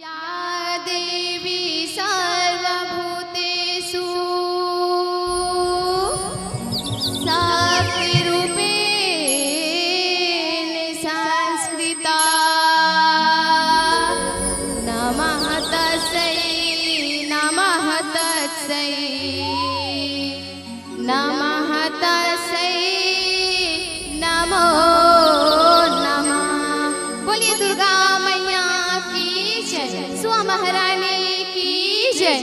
या देवी सर्वभूतेषु शक्तिरूपेण संस्कृता नमः तस्यै नमः तस्यै नमः तस्यै नमो नमः। बोलिए दुर्गा मैया की जय, सुआ महारानी की जय।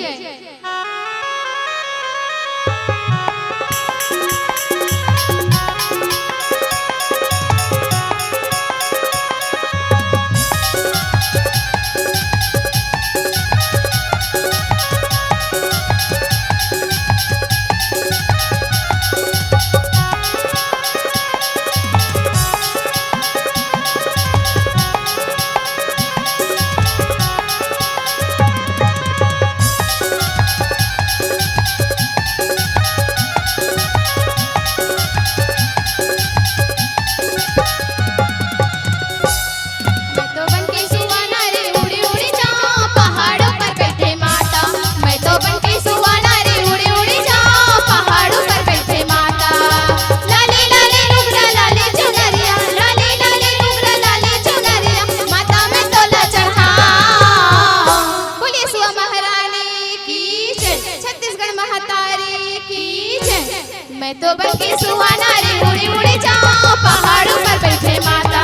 मैं तो बन के सुहाना रे उड़ी उड़ी जाऊं पहाड़ों पर बैठे माता। मैं तो बन के सुहाना रे उड़ी उड़ी जाऊं पहाड़ों पर बैठे माता। मैं तो बन के सुहाना रे उड़ी उड़ी जाऊं पहाड़ों पर बैठे माता।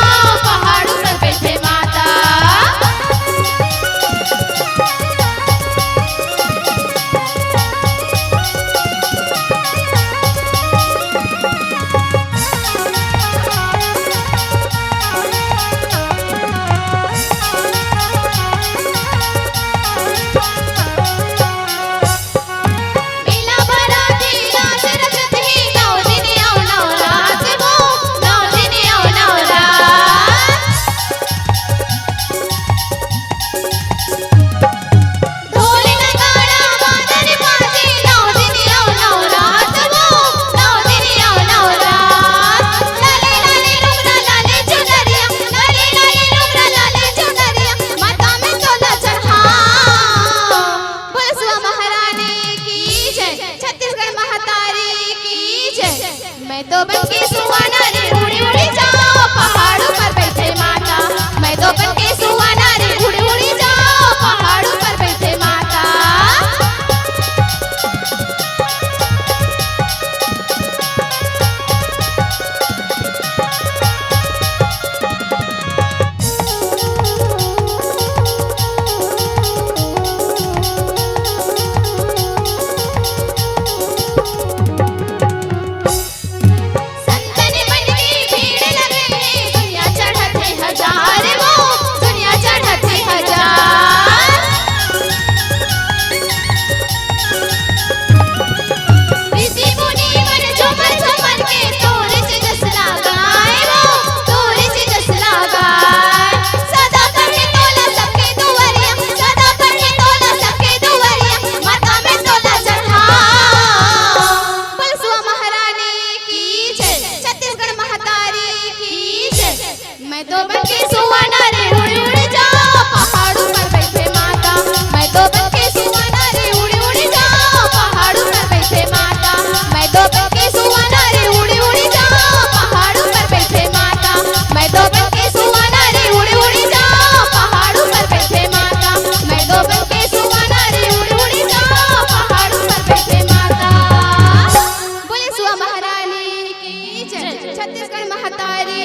मैं तो बन के सुहाना रे उड़ी उड़ी जाऊं पहाड़ों पर बैठे माता। मैं तो बन के सुहाना रे उड़ी उड़ी जाऊं पहाड़ों पर बैठे माता। मैं तो बन के सुहाना रे उड़ी उड़ी जाऊं पहाड़ों पर बैठे माता। मैं तो बन के सुहाना रे उड़ी उड़ी जाऊं पहाड़ों पर बैठे माता। मैं तो बन के सुहाना रे उड़ी उड़ी जाऊं पहाड़ों पर बैठे माता। मैं तो बन के सुहाना रे उड़ी उड़ी जाऊं पहाड़ों पर बैठे माता। बोले सुआ महारानी की जय, छत्तीसगढ़ महातारी